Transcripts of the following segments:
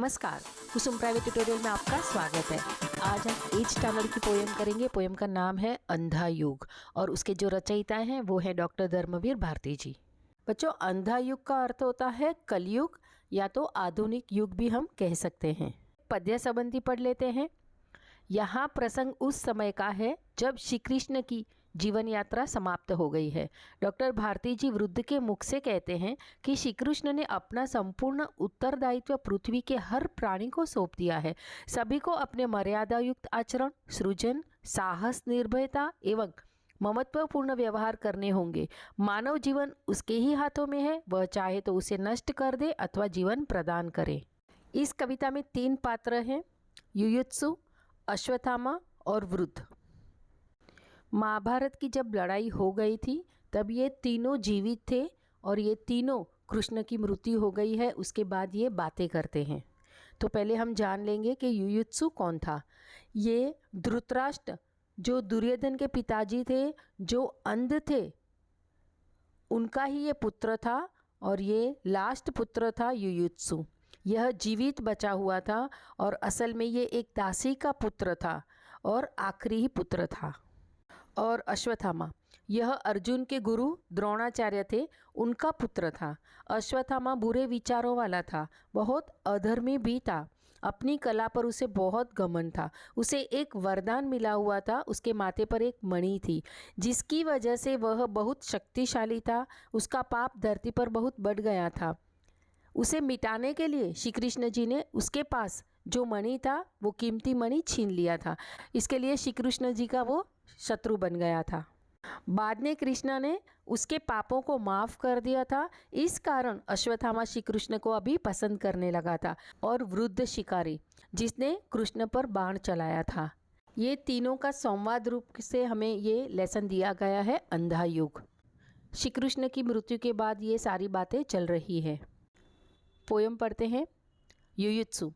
नमस्कार, कुसुम private tutorial में आपका स्वागत है। आज हम एज टनर की पोयम करेंगे। पोयम का नाम है अंधा युग और उसके जो रचयिता हैं वो है डॉक्टर धर्मवीर भारती जी। बच्चों, अंधा युग का अर्थ होता है कलयुग या तो आधुनिक युग भी हम कह सकते हैं। पद्य संबंधी पढ़ लेते हैं। यहाँ प्रसंग उस समय का है जब श्री कृष्ण की जीवन यात्रा समाप्त हो गई है। डॉक्टर भारती जी वृद्ध के मुख से कहते हैं कि श्री कृष्ण ने अपना संपूर्ण उत्तरदायित्व पृथ्वी के हर प्राणी को सौंप दिया है। सभी को अपने मर्यादा युक्त आचरण, सृजन, साहस, निर्भयता एवं ममत्वपूर्ण व्यवहार करने होंगे। मानव जीवन उसके ही हाथों में है, वह चाहे तो उसे नष्ट कर दे अथवा जीवन प्रदान करे। इस कविता में 3 पात्र हैं, युयुत्सु, अश्वत्थामा और वृद्ध। महाभारत की जब लड़ाई हो गई थी तब ये तीनों जीवित थे और ये तीनों कृष्ण की मृत्यु हो गई है, उसके बाद ये बातें करते हैं। तो पहले हम जान लेंगे कि युयुत्सु कौन था। ये धृतराष्ट्र जो दुर्योधन के पिताजी थे, जो अंध थे, उनका ही ये पुत्र था और ये लास्ट पुत्र था युयुत्सु। यह जीवित बचा हुआ था और असल में ये एक दासी का पुत्र था और आखिरी ही पुत्र था। और अश्वत्थामा, यह अर्जुन के गुरु द्रोणाचार्य थे, उनका पुत्र था। अश्वत्थामा बुरे विचारों वाला था, बहुत अधर्मी भी था। अपनी कला पर उसे बहुत घमंड था। उसे एक वरदान मिला हुआ था, उसके माथे पर एक मणि थी जिसकी वजह से वह बहुत शक्तिशाली था। उसका पाप धरती पर बहुत बढ़ गया था। उसे मिटाने के लिए श्री कृष्ण जी ने उसके पास जो मणि था वो कीमती मणि छीन लिया था। इसके लिए श्री कृष्ण जी का वो शत्रु बन गया था। बाद में कृष्ण ने उसके पापों को माफ़ कर दिया था। इस कारण अश्वत्थामा श्री कृष्ण को अभी पसंद करने लगा था। और वृद्ध शिकारी जिसने कृष्ण पर बाण चलाया था। ये तीनों का संवाद रूप से हमें ये लेसन दिया गया है, अंधा युग। श्री कृष्ण की मृत्यु के बाद ये सारी बातें चल रही है। पोयम पढ़ते हैं। युयुत्सु,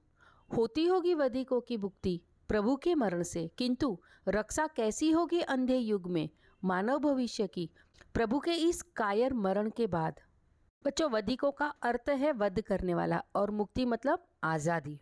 होती होगी वधिकों की भुक्ति प्रभु के मरण से, किंतु रक्षा कैसी होगी अंधे युग में मानव भविष्य की प्रभु के इस कायर मरण के बाद। बच्चों, वधिकों का अर्थ है वध करने वाला और मुक्ति मतलब आज़ादी।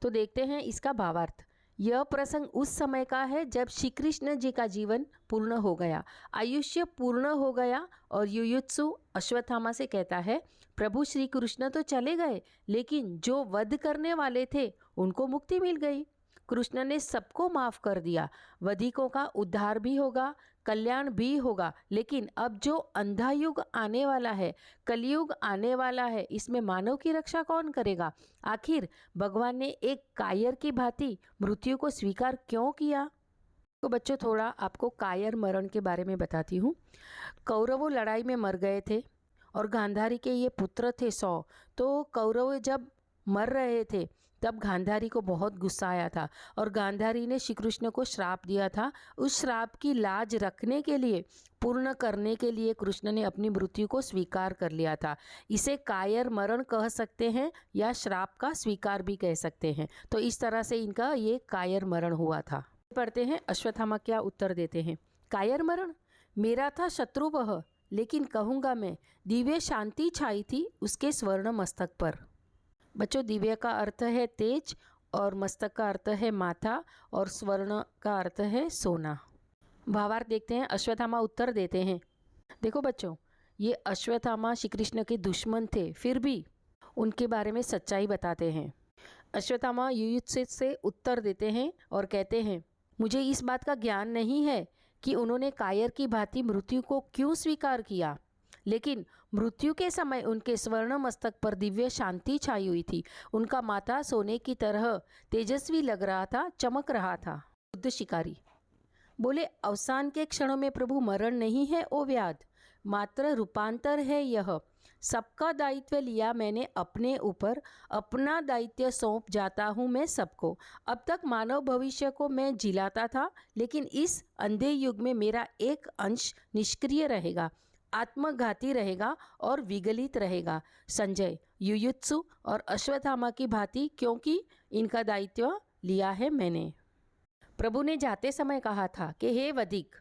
तो देखते हैं इसका भावार्थ। यह प्रसंग उस समय का है जब श्री कृष्ण जी का जीवन पूर्ण हो गया, आयुष्य पूर्ण हो गया। और युयुत्सु अश्वत्थामा से कहता है, प्रभु श्री कृष्ण तो चले गए लेकिन जो वध करने वाले थे उनको मुक्ति मिल गई। कृष्ण ने सबको माफ़ कर दिया। वधिकों का उद्धार भी होगा, कल्याण भी होगा। लेकिन अब जो अंधा युग आने वाला है, कलयुग आने वाला है, इसमें मानव की रक्षा कौन करेगा? आखिर भगवान ने एक कायर की भांति मृत्यु को स्वीकार क्यों किया? तो बच्चों, थोड़ा आपको कायर मरण के बारे में बताती हूँ। कौरवों लड़ाई में मर गए थे और गांधारी के ये पुत्र थे 100। तो कौरव जब मर रहे थे तब गांधारी को बहुत गुस्सा आया था और गांधारी ने श्री कृष्ण को श्राप दिया था। उस श्राप की लाज रखने के लिए, पूर्ण करने के लिए कृष्ण ने अपनी मृत्यु को स्वीकार कर लिया था। इसे कायर मरण कह सकते हैं या श्राप का स्वीकार भी कह सकते हैं। तो इस तरह से इनका ये कायर मरण हुआ था। पढ़ते हैं अश्वत्थामा क्या उत्तर देते हैं। कायर मरण, मेरा था शत्रु वह, लेकिन कहूँगा मैं दिव्य शांति छाई थी उसके स्वर्ण मस्तक पर। बच्चों, दिव्य का अर्थ है तेज और मस्तक का अर्थ है माथा और स्वर्ण का अर्थ है सोना। भावार्थ देखते हैं। अश्वत्थामा उत्तर देते हैं। देखो बच्चों, ये अश्वत्थामा श्री कृष्ण के दुश्मन थे, फिर भी उनके बारे में सच्चाई बताते हैं। अश्वत्थामा युयुत्सु से उत्तर देते हैं और कहते हैं, मुझे इस बात का ज्ञान नहीं है कि उन्होंने कायर की भांति मृत्यु को क्यों स्वीकार किया, लेकिन मृत्यु के समय उनके स्वर्ण मस्तक पर दिव्य शांति छाई हुई थी। उनका माथा सोने की तरह तेजस्वी लग रहा था, चमक रहा था। बुद्ध शिकारी बोले, अवसान के क्षणों में प्रभु मरण नहीं है ओ व्याध, मात्र रूपांतर है यह। सबका दायित्व लिया मैंने अपने ऊपर, अपना दायित्व सौंप जाता हूँ मैं सबको। अब तक मानव भविष्य को मैं जिलाता था, लेकिन इस अंधे युग में मेरा एक अंश निष्क्रिय रहेगा, आत्मघाती रहेगा और विगलित रहेगा। संजय, युयुत्सु और अश्वत्थामा की भांति, क्योंकि इनका दायित्व लिया है मैंने। प्रभु ने जाते समय कहा था कि हे वधिक,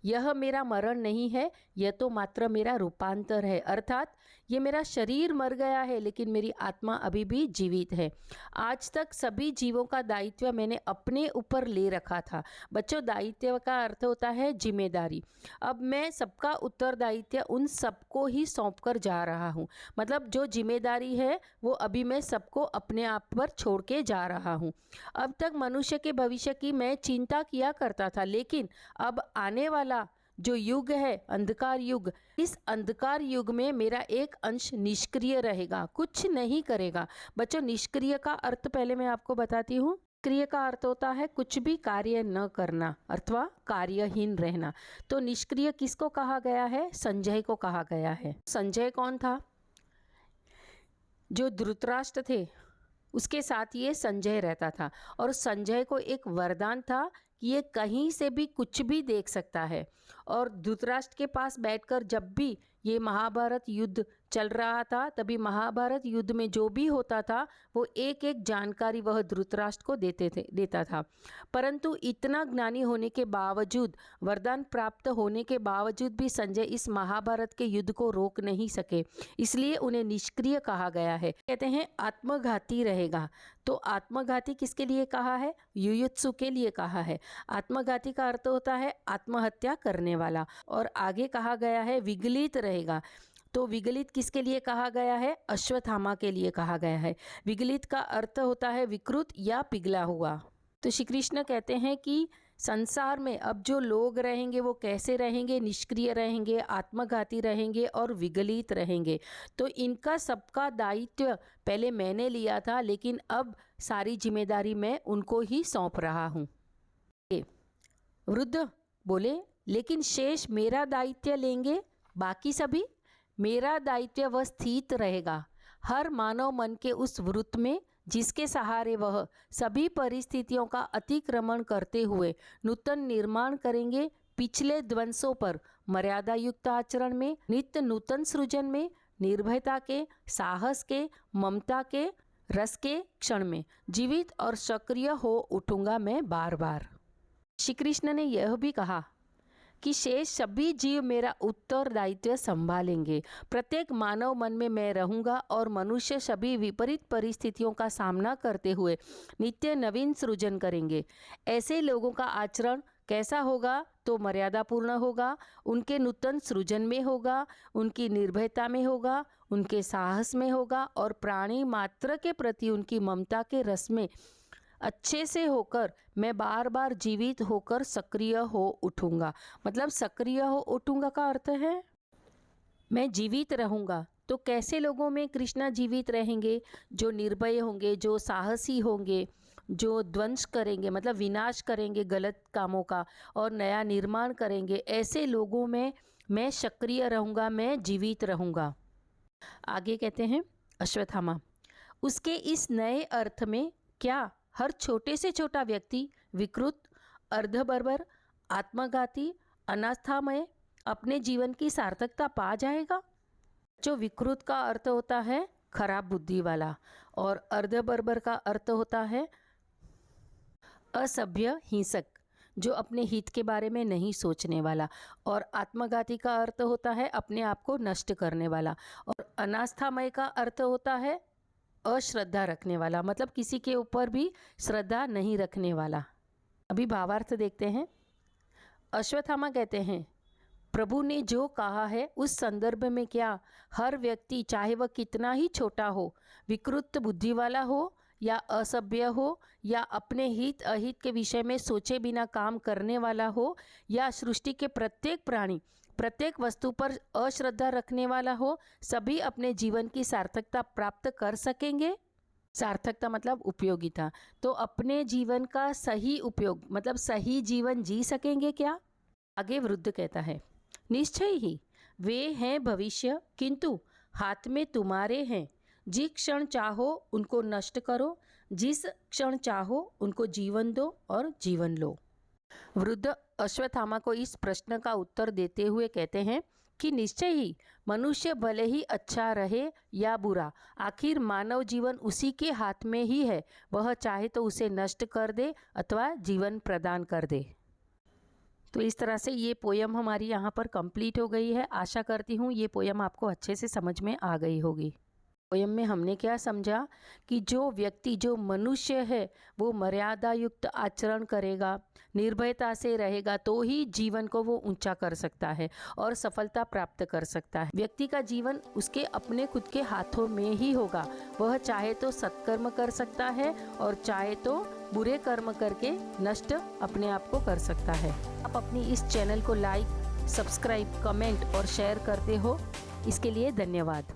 यह मेरा मरण नहीं है, यह तो मात्र मेरा रूपांतर है, अर्थात ये मेरा शरीर मर गया है लेकिन मेरी आत्मा अभी भी जीवित है। आज तक सभी जीवों का दायित्व मैंने अपने ऊपर ले रखा था। बच्चों, दायित्व का अर्थ होता है जिम्मेदारी। अब मैं सबका उत्तरदायित्व उन सबको ही सौंप कर जा रहा हूँ। मतलब जो जिम्मेदारी है वो अभी मैं सबको अपने आप पर छोड़ के जा रहा हूँ। अब तक मनुष्य के भविष्य की मैं चिंता किया करता था, लेकिन अब आने वाला जो युग है, अंधकार युग, इस अंधकार युग में मेरा एक अंश निष्क्रिय रहेगा, कुछ नहीं करेगा। बच्चों, निष्क्रिय का अर्थ पहले मैं आपको बताती हूँ। निष्क्रिय का अर्थ होता है कुछ भी कार्य न करना अथवा कार्यहीन रहना। तो निष्क्रिय किसको कहा गया है? संजय को कहा गया है। संजय कौन था? जो धृतराष्ट्र थे उसके साथ ये संजय रहता था, और संजय को एक वरदान था कि ये कहीं से भी कुछ भी देख सकता है। और धृतराष्ट्र के पास बैठकर जब भी ये महाभारत युद्ध चल रहा था, तभी महाभारत युद्ध में जो भी होता था वो एक एक जानकारी वह धृतराष्ट्र को देता था। परंतु इतना ज्ञानी होने के बावजूद, वरदान प्राप्त होने के बावजूद भी संजय इस महाभारत के युद्ध को रोक नहीं सके, इसलिए उन्हें निष्क्रिय कहा गया है। कहते हैं आत्मघाती रहेगा। तो आत्मघाती किसके लिए कहा है? युयुत्सु के लिए कहा है। आत्मघाती का अर्थ होता है आत्महत्या करने वाला। और आगे कहा गया है विगलित रहेगा। तो विगलित किसके लिए कहा गया है? अश्वत्थामा के लिए कहा गया है। विगलित का अर्थ होता है विकृत या पिघला हुआ। तो श्री कृष्ण कहते हैं कि संसार में अब जो लोग रहेंगे वो कैसे रहेंगे? निष्क्रिय रहेंगे, आत्मघाती रहेंगे और विगलित रहेंगे। तो इनका सबका दायित्व पहले मैंने लिया था, लेकिन अब सारी जिम्मेदारी मैं उनको ही सौंप रहा हूँ। वृद्ध बोले, लेकिन शेष मेरा दायित्व लेंगे बाकी सभी? मेरा दायित्व वह स्थित रहेगा हर मानव मन के उस वृत्त में जिसके सहारे वह सभी परिस्थितियों का अतिक्रमण करते हुए नूतन निर्माण करेंगे। पिछले ध्वंसों पर मर्यादा युक्त आचरण में, नित्य नूतन सृजन में, निर्भयता के, साहस के, ममता के, रस के क्षण में जीवित और सक्रिय हो उठूंगा मैं बार बार। श्री कृष्ण ने यह भी कहा कि शेष सभी जीव मेरा उत्तरदायित्व संभालेंगे। प्रत्येक मानव मन में मैं रहूंगा और मनुष्य सभी विपरीत परिस्थितियों का सामना करते हुए नित्य नवीन सृजन करेंगे। ऐसे लोगों का आचरण कैसा होगा? तो मर्यादापूर्ण होगा, उनके नूतन सृजन में होगा, उनकी निर्भयता में होगा, उनके साहस में होगा और प्राणी मात्र के प्रति उनकी ममता के रस में अच्छे से होकर मैं बार बार जीवित होकर सक्रिय हो उठूंगा। मतलब सक्रिय हो उठूंगा का अर्थ है मैं जीवित रहूंगा। तो कैसे लोगों में कृष्णा जीवित रहेंगे? जो निर्भय होंगे, जो साहसी होंगे, जो ध्वंस करेंगे, मतलब विनाश करेंगे गलत कामों का और नया निर्माण करेंगे। ऐसे लोगों में मैं सक्रिय रहूंगा, मैं जीवित रहूंगा। आगे कहते हैं अश्वत्थामा, उसके इस नए अर्थ में क्या हर छोटे से छोटा व्यक्ति विकृत, अर्धबर्बर, आत्मघाती, अनास्थामय अपने जीवन की सार्थकता पा जाएगा? जो विकृत का अर्थ होता है खराब बुद्धि वाला, और अर्धबर्बर का अर्थ होता है असभ्य, हिंसक, जो अपने हित के बारे में नहीं सोचने वाला, और आत्मघाती का अर्थ होता है अपने आप को नष्ट करने वाला, और अनास्थामय का अर्थ होता है अश्रद्धा रखने वाला, मतलब किसी के ऊपर भी श्रद्धा नहीं रखने वाला। अभी भावार्थ देखते हैं। अश्वत्थामा कहते हैं, प्रभु ने जो कहा है उस संदर्भ में क्या हर व्यक्ति, चाहे वह कितना ही छोटा हो, विकृत बुद्धि वाला हो या असभ्य हो, या अपने हित अहित के विषय में सोचे बिना काम करने वाला हो, या सृष्टि के प्रत्येक प्राणी, प्रत्येक वस्तु पर अश्रद्धा रखने वाला हो, सभी अपने जीवन की सार्थकता प्राप्त कर सकेंगे? सार्थकता मतलब उपयोगिता। तो अपने जीवन का सही उपयोग मतलब सही जीवन जी सकेंगे क्या? आगे वृद्ध कहता है, निश्चय ही वे हैं भविष्य, किंतु हाथ में तुम्हारे हैं। जिस क्षण चाहो उनको नष्ट करो, जिस क्षण चाहो उनको जीवन दो और जीवन लो। वृद्ध अश्वत्थामा को इस प्रश्न का उत्तर देते हुए कहते हैं कि निश्चय ही मनुष्य भले ही अच्छा रहे या बुरा, आखिर मानव जीवन उसी के हाथ में ही है। वह चाहे तो उसे नष्ट कर दे अथवा जीवन प्रदान कर दे। तो इस तरह से ये पोयम हमारी यहाँ पर कंप्लीट हो गई है। आशा करती हूँ ये पोयम आपको अच्छे से समझ में आ गई होगी। पोयम में हमने क्या समझा कि जो व्यक्ति, जो मनुष्य है, वो मर्यादा युक्त आचरण करेगा, निर्भयता से रहेगा, तो ही जीवन को वो ऊंचा कर सकता है और सफलता प्राप्त कर सकता है। व्यक्ति का जीवन उसके अपने खुद के हाथों में ही होगा। वह चाहे तो सत्कर्म कर सकता है और चाहे तो बुरे कर्म करके नष्ट अपने आप को कर सकता है। आप अपनी इस चैनल को लाइक, सब्सक्राइब, कमेंट और शेयर करते हो, इसके लिए धन्यवाद।